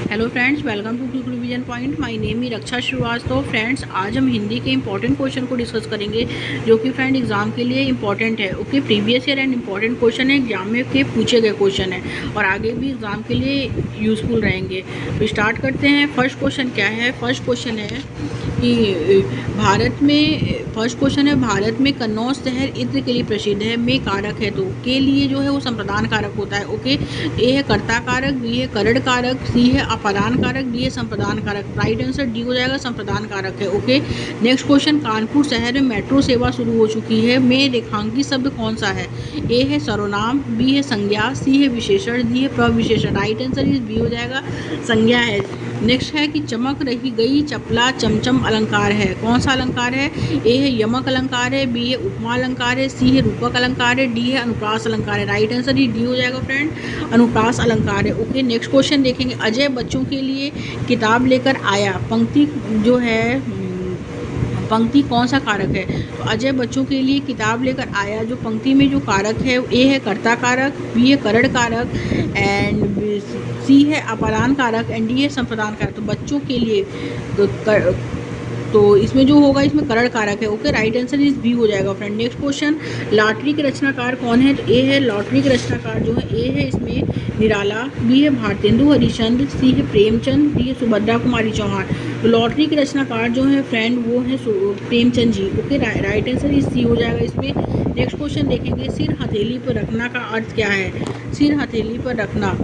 Hello friends, welcome to quick revision point. My name है Raksha Srivastava. Friends, आज हम हिंदी के इंपॉर्टेंट क्वेश्चन को डिस्कस करेंगे जो कि फ्रेंड एग्जाम के लिए इंपॉर्टेंट है। Okay, previous year and important question है, एग्जाम में के पूछे गए क्वेश्चन है और आगे भी एग्जाम के लिए यूजफुल रहेंगे। तो स्टार्ट करते हैं। फर्स्ट क्वेश्चन क्या है? फर्स्ट क्वेश्चन है कि भारत में कन्नौज शहर इत्र के लिए प्रसिद्ध है। में कारक है तो के लिए जो है वो संप्रदान कारक होता है। ओके, ए है कर्ता कारक, बी है करण कारक, सी है अपादान कारक, डी है संप्रदान कारक। राइट आंसर डी हो जाएगा, संप्रदान कारक है। ओके, नेक्स्ट क्वेश्चन, कानपुर शहर में मेट्रो सेवा शुरू हो चुकी है। में रेखांकित शब्द कौन सा है? ए है सर्वनाम, बी है संज्ञा, सी है विशेषण, डी है प्रविशेषण। राइट आंसर इस बी हो जाएगा, संज्ञा है। नेक्स्ट है कि चमक रही गई चपला चमचम अलंकार है। कौन सा अलंकार है? ए है यमक अलंकार है, बी है उपमा अलंकार है, सी है रूपक अलंकार है, डी है अनुप्रास अलंकार है। राइट आंसर ही डी हो जाएगा फ्रेंड, अनुप्रास अलंकार है। ओके, नेक्स्ट क्वेश्चन देखेंगे। अजय बच्चों के लिए किताब लेकर आया। पंक्ति जो है, पंक्ति कौन सा कारक है? तो अजय बच्चों के लिए किताब लेकर आया, जो पंक्ति में जो कारक है ए है कर्ता कारक, बी है करण कारक एंड सी है अपादान कारक एंड डी है संप्रदान कारक। तो बच्चों के लिए तो इसमें जो होगा, इसमें करण कारक है। ओके, राइट आंसर इस बी हो जाएगा फ्रेंड। नेक्स्ट क्वेश्चन, लॉटरी के रचनाकार कौन है? तो ए है लॉटरी के रचनाकार जो है, ए है इसमें निराला, बी है भारतेंदु हरिश्चंद्र, सी है प्रेमचंद, डी है सुभद्रा कुमारी चौहान। तो लॉटरी के रचनाकार जो है फ्रेंड वो है Premchand ji. Okay, right answer इस सी हो जाएगा इसमें। नेक्स्ट क्वेश्चन देखेंगे, सिर हथेली पर रखना का अर्थ क्या है? सिर हथेली पर रखना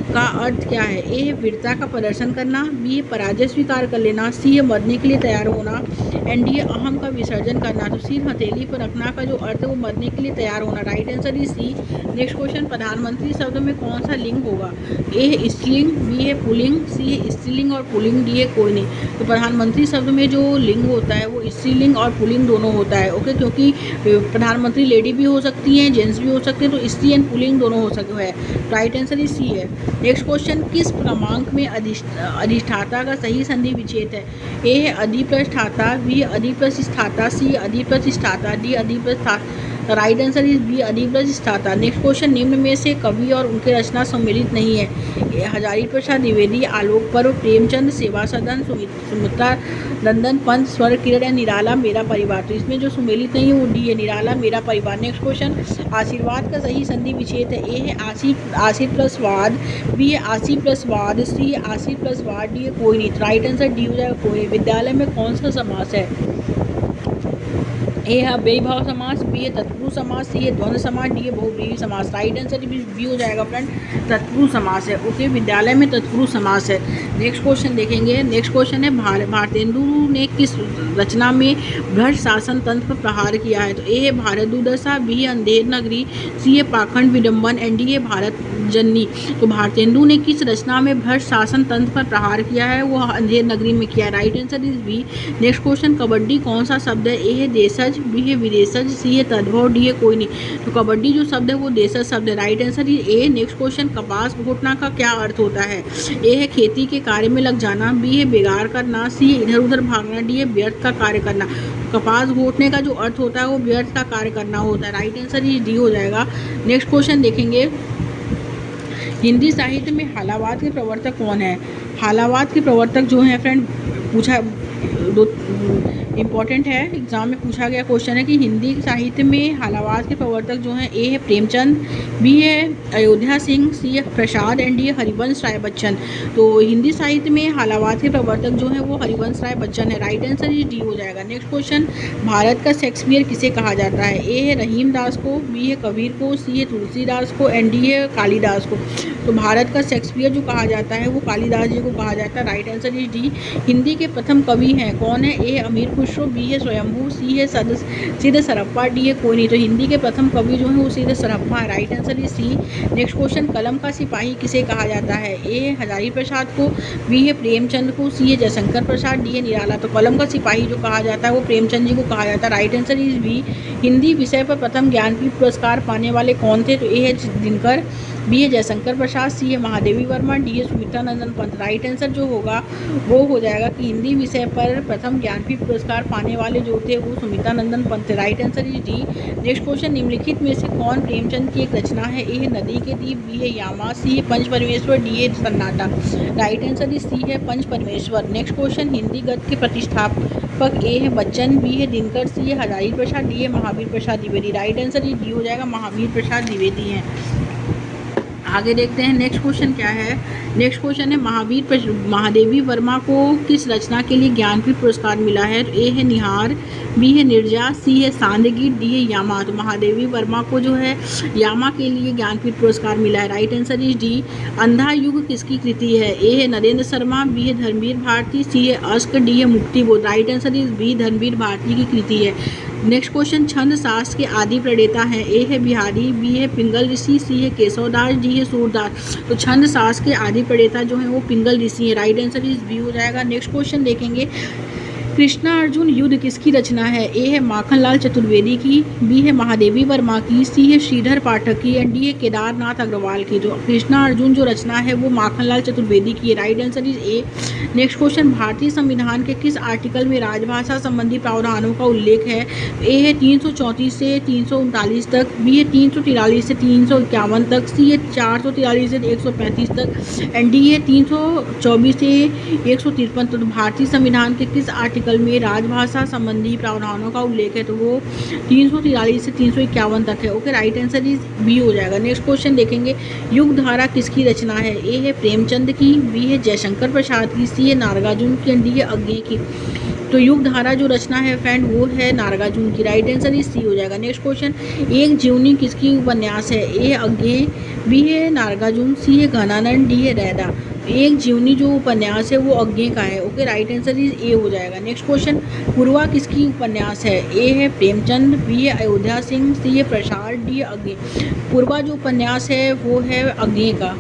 का अर्थ क्या है? ए है वीरता का प्रदर्शन करना, बी है पराजय स्वीकार कर लेना, सी है मरने के लिए तैयार होना एंड डी है अहम का विसर्जन करना। तो सिर हथेली पर रखना का जो अर्थ है वो मरने के लिए तैयार होना। Right answer is C. Next question, प्रधानमंत्री शब्द में कौन सा लिंग होगा? ए है स्त्रीलिंग, बी है पुल्लिंग, सी है स्त्रीलिंग और पुल्लिंग, डी है कोई नहीं। तो प्रधानमंत्री शब्द में जो लिंग होता है वो स्त्रीलिंग और पुल्लिंग दोनों होता है। ओके, क्योंकि प्रधानमंत्री लेडी भी हो सकती हैं, जेंट्स भी हो सकते हैं, तो स्त्री एंड पुल्लिंग दोनों हो सकते हैं। राइट आंसर इज सी है। नेक्स्ट क्वेश्चन, किस क्रमांक में अधिष्ठाता का सही संधि विच्छेद है? ए है अधि प्लस ठाता, बी अधि प्लस स्थाता, सी अधि प्लस स्थाता, डी अधि plus right answer is B अधि प्लस स्थाता। नेक्स्ट क्वेश्चन, निम्न में से कवि और उनके रचना सम्मिलित नहीं है। हजारी प्रसाद द्विवेदी, आलोक पर्व, प्रेमचंद, सेवा सदन, सुमित्रा नंदन पंत, स्वर किरण या निराला मेरा परिवार। तो इसमें जो सम्मिलित नहीं है वो डी है, निराला मेरा परिवार। नेक्स्ट क्वेश्चन, आशीर्वाद का सही संधि विच्छेद है। ए है आशीर प्लस वाद, बी है आशी प्लस वाद, सी है आशी प्लस वाद, डी है कोई नहीं। राइट आंसर डी हो जाएगा, कोई। विद्यालय में कौन सा समास है? ए है बेभाव समास, बी है तत्पुरुष समास, सी है द्वंद्व समास, डी है बहुव्रीहि समास। राइट आंसर बी हो जाएगा फ्रेंड, तत्पुरुष समास है। ओके, विद्यालय में तत्पुरुष समास है। नेक्स्ट क्वेश्चन देखेंगे। नेक्स्ट क्वेश्चन है, भारतेंदु ने किस रचना में भ्रष्ट शासन तंत्र पर प्रहार किया है? तो ए है भारत दुर्दशा, बी है अंधेर नगरी, सी है पाखंड विडम्बन एंड डी है भारत जननी। तो भारतेंदु ने किस रचना में भ्रष्ट शासन तंत्र पर प्रहार किया है? वो अंधेर नगरी में किया है। Right answer is B. Next question, kabaddi कौन सा शब्द है? ए है देशज, बी है विदेशज, सी है तद्भव, डी है कोई नहीं। तो कबड्डी जो शब्द है वो देशज शब्द है। Right answer is A. Next question, कपास घोटना का क्या अर्थ होता है? ए है खेती के कार्य में लग जाना, बी है बेगार करना, सी है इधर उधर भागना, डी है व्यर्थ का कार्य करना। कपास घोटने का जो अर्थ होता है वो व्यर्थ का कार्य करना होता है। राइट आंसर इज डी हो जाएगा। नेक्स्ट क्वेश्चन देखेंगे, हिंदी साहित्य में हालावाद के प्रवर्तक कौन है? हालावाद के प्रवर्तक जो हैं फ्रेंड, पूछा दो इम्पॉर्टेंट है, एग्जाम में पूछा गया क्वेश्चन है कि हिंदी साहित्य में हालावाद के प्रवर्तक जो हैं, ए है प्रेमचंद, बी है अयोध्या सिंह, सी है प्रसाद एंड डी है हरिवंश राय बच्चन। तो हिंदी साहित्य में हालावाद के प्रवर्तक जो हैं वो हरिवंश राय बच्चन है। राइट आंसर डी हो जाएगा। नेक्स्ट क्वेश्चन, भारत का शेक्सपियर किसे कहा जाता है? ए है रहीम दास को, बी है कबीर को, सी है तुलसीदास को एंड डी है कालिदास को। तो भारत का शेक्सपियर जो कहा जाता है वो कालिदास जी को कहा जाता है। Right answer is D. Hindi के प्रथम कवि हैं कौन है? ए अमीर खुसरो, बी है स्वयंभू, सी है सीधे सरप्पा, डी है कोई नहीं। तो हिंदी के प्रथम कवि जो है वो सीधे सरप्पा है। Right answer is C. Next question, कलम का सिपाही किसे कहा जाता है? ए है हजारी प्रसाद को, बी है प्रेमचंद को, सी है जयशंकर प्रसाद, डी है निराला। तो कलम का सिपाही जो कहा जाता है वो प्रेमचंद जी को कहा जाता है। Right answer is B. Hindi विषय पर प्रथम ज्ञानपीठ पुरस्कार पाने वाले कौन थे? तो ए है दिनकर, बी है जयशंकर प्रसाद, सी है महादेवी वर्मा, डी है सुमित्रा नंदन पंत। राइट आंसर जो होगा वो हो जाएगा कि हिंदी विषय पर प्रथम ज्ञानपीठ पुरस्कार पाने वाले जो थे वो सुमित्रा नंदन पंत थे। Right answer is D. Next question, निम्नलिखित में से कौन प्रेमचंद की एक रचना है? ए है नदी के दीप, बी है यामा, सी है पंच परमेश्वर, डी है सन्नाटा। राइट आंसर इज सी है पंच परमेश्वर। नेक्स्ट क्वेश्चन, हिंदी गद्य के प्रतिष्ठापक ए है बच्चन, बी है दिनकर, सी है हजारी प्रसाद, डी है Mahavir Prasad Dwivedi. Right answer is D हो जाएगा, महावीर प्रसाद द्विवेदी हैं। आगे देखते हैं नेक्स्ट क्वेश्चन क्या है। नेक्स्ट क्वेश्चन है महादेवी वर्मा को किस रचना के लिए ज्ञानपीठ पुरस्कार मिला है? ए है निहार, बी है निर्जा, सी है सांदगीत, डी है यामा। तो महादेवी वर्मा को जो है यामा के लिए ज्ञानपीठ पुरस्कार मिला है। Right answer is D. अंधा युग किसकी कृति है? ए है नरेंद्र शर्मा, बी है धर्मवीर भारती, सी है अश्क, डी है Muktibodh. Right answer is B, Dharamvir Bharati की कृति है। नेक्स्ट क्वेश्चन, छंद शास्त्र के आदि प्रणेता हैं? ए है बिहारी, बी है पिंगल ऋषि, सी है केशवदास, डी है सूरदास। तो छंद शास्त्र के आदि प्रणेता जो है वो पिंगल ऋषि है। राइट आंसर इज बी हो जाएगा। नेक्स्ट क्वेश्चन देखेंगे, कृष्णा अर्जुन युद्ध किसकी रचना है? ए है माखनलाल चतुर्वेदी की, बी है महादेवी वर्मा की, सी है श्रीधर पाठक की, एंड डी है केदारनाथ अग्रवाल की। तो कृष्णा अर्जुन जो रचना है वो माखनलाल चतुर्वेदी की है। Right answer is A. Next question, भारतीय संविधान के किस आर्टिकल में राजभाषा संबंधी प्रावधानों का उल्लेख है? ए है 334 से 339 तक, बी है 343 से 351 तक, सी है 443 से 135 तक, एंड डी है 324 से 153 तक। तो भारतीय संविधान के किस आर्टिकल में राजभाषा संबंधी प्रावधानों का उल्लेख है? तो वो 343 से 351 तक है। Okay, right answer is B हो जाएगा। नेक्स्ट क्वेश्चन देखेंगे, युग धारा किसकी रचना है? ए है प्रेमचंद की, बी है जयशंकर प्रसाद की, सी है नागार्जुन की, डी है अज्ञे की। तो युग धारा जो रचना है फ्रेंड वो है नागार्जुन की। राइट आंसर इज सी हो जाएगा। नेक्स्ट क्वेश्चन, एक जीवनी किसकी उपन्यास है? ए है अज्ञे, बी है नागार्जुन, सी है घनानंद, डी है रैदा। एक जीवनी जो उपन्यास है वो अज्ञे का है। ओके, राइट आंसर इज ए हो जाएगा। नेक्स्ट क्वेश्चन, पूर्वा किसकी उपन्यास है? ए है प्रेमचंद, बी है अयोध्या सिंह, सी है प्रसाद, डी है अज्ञे। पूर्वा जो उपन्यास है वो है अज्ञे का।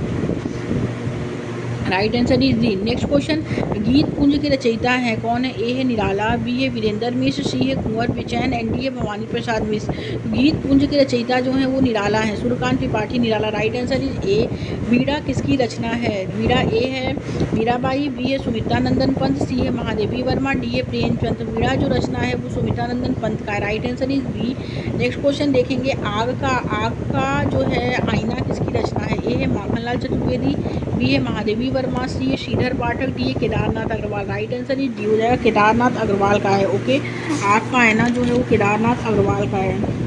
Right answer is D. Next question, गीत पुंज के रचयिता हैं कौन है? ए है निराला, बी है वीरेंद्र मिश्र, सी है कुंवर बेचैन, एंड डी है भवानी प्रसाद मिश्र। गीत पुंज के रचयिता जो हैं वो निराला हैं, Suryakant Tripathi Nirala. Right answer is A. वीड़ा किसकी रचना है? वीड़ा ए है मीराबाई, बी है सुमित्रा नंदन पंत, सी है महादेवी वर्मा, डी है प्रेमचंद। तो वीड़ा जो रचना है वो सुमित्रा नंदन पंत का है। Right answer is B. Next question देखेंगे, आग का जो है आईना किसकी रचना है? ए है माखनलाल चतुर्वेदी, बी है महादेवी वर्मा, सी है श्रीधर पाठक, डी है Kedarnath Agrawal. Right answer is D हो जाएगा, केदारनाथ अग्रवाल का है। ओके, आग का आईना जो है वो केदारनाथ अग्रवाल का है।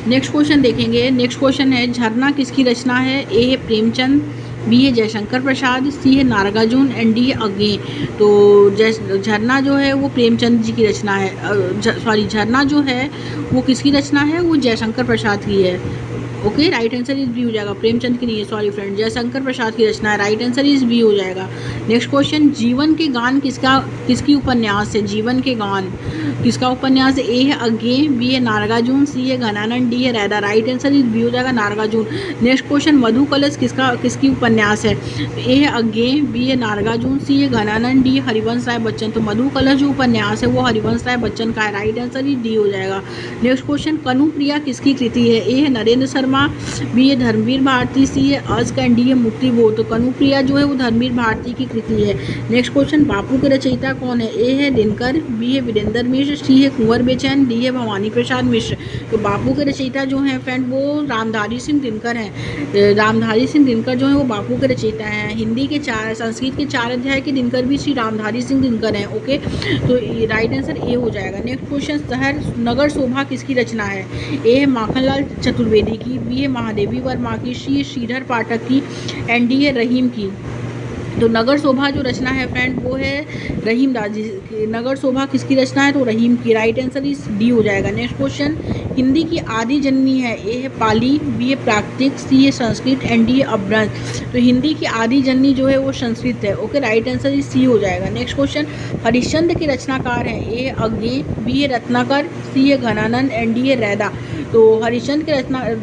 नेक्स्ट क्वेश्चन देखेंगे। नेक्स्ट क्वेश्चन है, झरना किसकी रचना है? ए है प्रेमचंद, बी है जयशंकर प्रसाद, सी है नागार्जुन, एंड डी है अज्ञे। तो झरना जो है वो प्रेमचंद जी की रचना है। सॉरी, झरना जो है वो किसकी रचना है? वो जयशंकर प्रसाद की है। Okay, right answer is B हो जाएगा, प्रेमचंद की नहीं है, सॉरी फ्रेंड, जयशंकर प्रसाद की रचना है। राइट आंसर इज बी हो जाएगा। नेक्स्ट क्वेश्चन, जीवन के गान किसकी उपन्यास है? जीवन के गान किसका उपन्यास है? ए है अज्ञे, बी है नागार्जुन, सी है घनानंद, डी है रैदा। राइट आंसर इज बी हो जाएगा, नागार्जुन। नेक्स्ट क्वेश्चन, मधु कलश किसकी उपन्यास है? ए है अज्ञे, बी है नागार्जुन, सी है घनानंद, डी है हरिवंश राय बच्चन। तो मधु कलश जो उपन्यास है वो हरिवंश राय बच्चन का है। राइट आंसर इज डी हो जाएगा। नेक्स्ट क्वेश्चन, कनुप्रिया किसकी कृति है? ए है नरेंद्र शर्मा, बी है धर्मवीर भारती, सी है अश्क, एंड डी है मुक्ति बोध। तो कनुप्रिया जो है वो धर्मवीर भारती की कृति है। नेक्स्ट क्वेश्चन, बापू के रचयिता कौन है? ए है दिनकर, बी है वीरेंद्र मिश्र, सी है कुंवर बेचैन, डी है भवानी प्रसाद मिश्र। तो बापू के रचयिता जो हैं फ्रेंड वो रामधारी सिंह दिनकर हैं। रामधारी सिंह दिनकर जो है वो बापू के रचयिता हैं। संस्कृत के 4 अध्याय के दिनकर भी श्री रामधारी सिंह दिनकर हैं। ओके, तो राइट आंसर ए हो जाएगा। नेक्स्ट क्वेश्चन, नगर शोभा किसकी रचना है? ए है माखनलाल चतुर्वेदी की, बी है महादेवी वर्मा की, सी है श्रीधर पाठक की, एंड डी है रहीम की। तो नगर शोभा जो रचना है फ्रेंड वो है रहीम दास जी। नगर शोभा किसकी रचना है? तो रहीम की। राइट आंसर इस डी हो जाएगा। नेक्स्ट क्वेश्चन, हिंदी की आदि जननी है? ए है पाली, बी है प्राकृतिक, सी है संस्कृत, एंड डी है अपभ्रंश। तो हिंदी की आदि जननी जो है वो संस्कृत है। ओके, राइट आंसर इस सी हो जाएगा। नेक्स्ट क्वेश्चन, हरिश्चंद्र के रचनाकार हैं? ए है अज्ञे, बी है रत्नाकर, सी है घनानंद, एंड डी है रैदा। तो हरिश्चंद्र के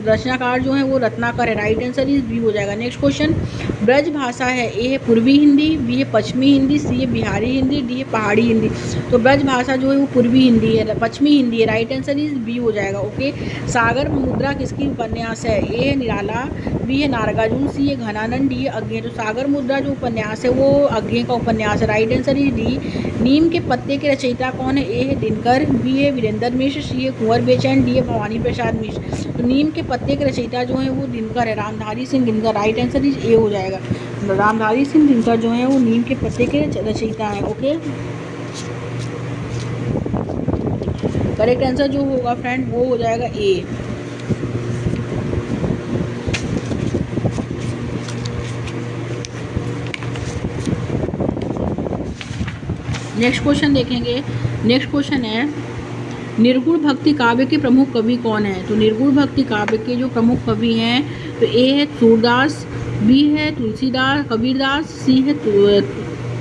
रचनाकार जो है वो रत्नाकर है, राइट आंसर इज बी हो जाएगा। नेक्स्ट क्वेश्चन, ब्रज भाषा है, ए है पूर्वी हिंदी, बी है पश्चिमी हिंदी, सी है बिहारी हिंदी, डी है पहाड़ी हिंदी। तो ब्रज भाषा जो है वो पूर्वी हिंदी है, पश्चिमी हिंदी है, राइट आंसर इज बी हो जाएगा। ओके, सागर मुद्रा किसकी उपन्यास है, ए है निराला, बी है नागार्जुन, सी है घनानंद, डी है अज्ञे। तो सागर मुद्रा जो उपन्यास है वो अज्ञे का उपन्यास है, राइट आंसर इज डी। नीम के पत्ते के रचयिता कौन है, ए है दिनकर, बी है वीरेंद्र मिश्र, सी है कुंवर बेचैन, डी है भवानी प्रसाद मिश्र। तो नीम के पत्ते के रचयिता जो है वो दिनकर है, Ramdhari Singh Dinkar, right answer is ए हो जाएगा। रामधारी सिंह दिनकर जो है वो नीम के पत्ते के रचयिता हैं। ओके, करेक्ट आंसर जो होगा फ्रेंड वो हो जाएगा ए। नेक्स्ट क्वेश्चन देखेंगे। नेक्स्ट क्वेश्चन है, निर्गुण भक्ति काव्य के प्रमुख कवि कौन है। तो निर्गुण भक्ति काव्य के जो प्रमुख कवि हैं तो ए है सूरदास, बी है तुलसीदास कबीरदास, सी है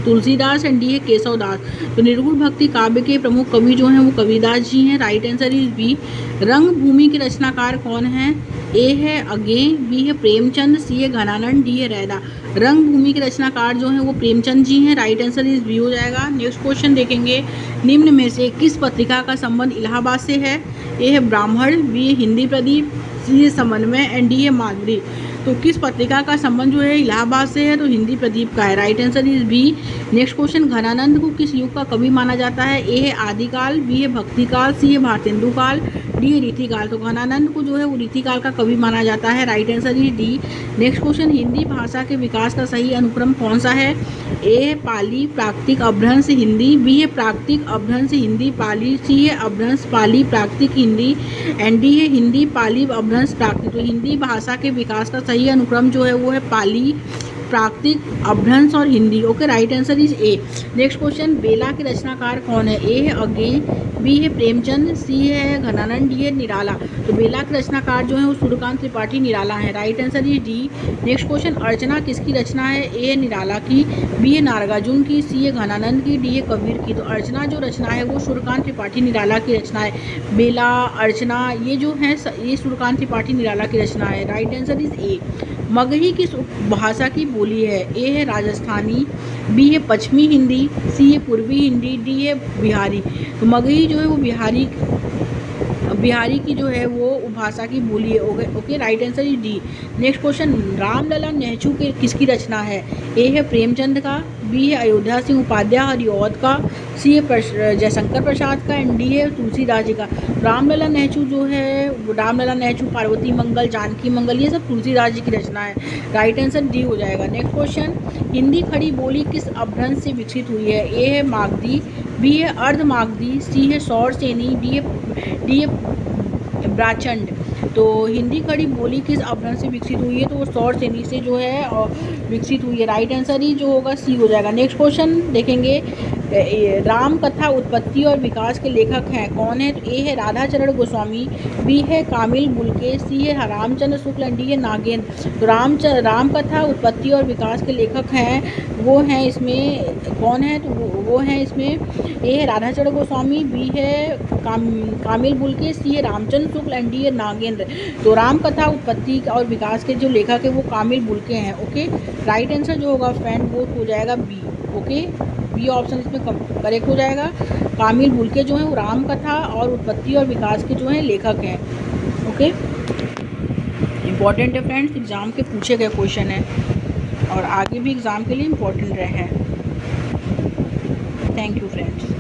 तुलसीदास एंड डी है केशवदास। तो निर्गुण भक्ति काव्य के प्रमुख कवि जो हैं वो कबीरदास जी हैं, राइट आंसर इज बी। रंगभूमि के रचनाकार कौन हैं, ए है अज्ञे, बी है प्रेमचंद, सी है घनानंद, डी है रैदा। रंगभूमि के रचनाकार जो हैं वो प्रेमचंद जी हैं, राइट आंसर इज बी हो जाएगा। नेक्स्ट क्वेश्चन देखेंगे, निम्न में से किस पत्रिका का संबंध इलाहाबाद से है, ए है ब्राह्मण, बी है हिंदी प्रदीप, सी है समन्वय एंड डी है माधुरी। तो किस पत्रिका का संबंध जो है इलाहाबाद से है, तो हिंदी प्रदीप का है, right answer is B. Next question, Ghananand को किस युग का कवि माना जाता है, ए है आदिकाल, बी है भक्तिकाल, सी है भारतेंदु काल, डी है रीतिकाल। तो घनानंद को जो है वो रीतिकाल का कवि माना जाता है, right answer is D. Next question, Hindi भाषा के विकास का सही अनुक्रम कौन सा है, ए है पाली प्राकृतिक अपभ्रंश हिंदी, बी है प्राकृतिक अपभ्रंश हिंदी पाली, सी है अपभ्रंश पाली प्राकृतिक हिंदी एंड डी है हिंदी पाली अपभ्रंश प्राकृतिक। तो हिंदी भाषा के विकास का सही अनुक्रम जो है वो है पाली प्राकृतिक अपभ्रंश और Hindi. Okay, right answer is A. Next question, Bela के रचनाकार कौन है, ए है अज्ञे, बी है प्रेमचंद, सी है घनानंद, डी है निराला। तो बेला के रचनाकार जो है वो सूर्यकांत त्रिपाठी निराला है, right answer is D. Next question, Archana किसकी रचना है, ए है निराला की, बी है नागार्जुन की, सी है घनानंद की, डी है कबीर की। तो अर्चना जो रचना है वो सूर्यकांत त्रिपाठी निराला की रचना है। बेला, अर्चना ये जो है ये सूर्यकांत त्रिपाठी निराला की रचना है, राइट आंसर इज ए। मगही किस भाषा की बोली है, ए है राजस्थानी, बी है पश्चिमी हिंदी, सी है पूर्वी हिंदी, डी है बिहारी। तो मगही जो है वो बिहारी की जो है वो भाषा की बोली है। Okay, right answer is D. Next question, Ramlala Nehru के किसकी रचना है, ए है प्रेमचंद का, बी है अयोध्या सिंह उपाध्याय हरिऔध का, सी है जयशंकर प्रसाद का एंड डी है तुलसीदास जी का। रामलला नेहरू जो है, रामलला नेहरू, पार्वती मंगल, जानकी मंगल, ये सब तुलसीदास जी की रचना है, राइट आंसर डी हो जाएगा। नेक्स्ट क्वेश्चन, हिंदी खड़ी बोली किस अपभ्रंश से विकसित हुई है, ए है मागधी, बी है अर्ध मागधी, सी है सौर सेनी, डी है ब्राचंड। तो हिंदी खड़ी बोली किस अपभ्रंश से विकसित हुई है, तो वो सौर सेनी से जो है विकसित हुई है, राइट आंसर ही जो होगा सी हो जाएगा। नेक्स्ट क्वेश्चन देखेंगे, राम कथा उत्पत्ति और विकास के लेखक हैं कौन है, तो ए है राधाचरण गोस्वामी, बी है कामिल बुल्के, सी है रामचंद्र शुक्ल एंड डी है नागेंद्र। तो राम कथा उत्पत्ति और विकास के लेखक हैं वो हैं इसमें कौन है, तो वो हैं इसमें ए है राधाचरण गोस्वामी, बी है कामिल बुल्के, सी है रामचंद्र शुक्ल एंड डी है नागेंद्र। तो राम कथा उत्पत्ति और विकास के जो लेखक है वो कामिल बुल्के हैं। ओके, राइट आंसर जो होगा फ्रेंड वो हो जाएगा बी। ओके, बी ऑप्शन इसमें करेक्ट हो जाएगा। कामिल बुल्के जो हैं वो राम कथा और उत्पत्ति और विकास के जो हैं लेखक हैं। ओके, इम्पॉर्टेंट है फ्रेंड्स, एग्ज़ाम के पूछे गए क्वेश्चन है और आगे भी एग्ज़ाम के लिए इम्पॉर्टेंट रहे हैं। Thank you friends.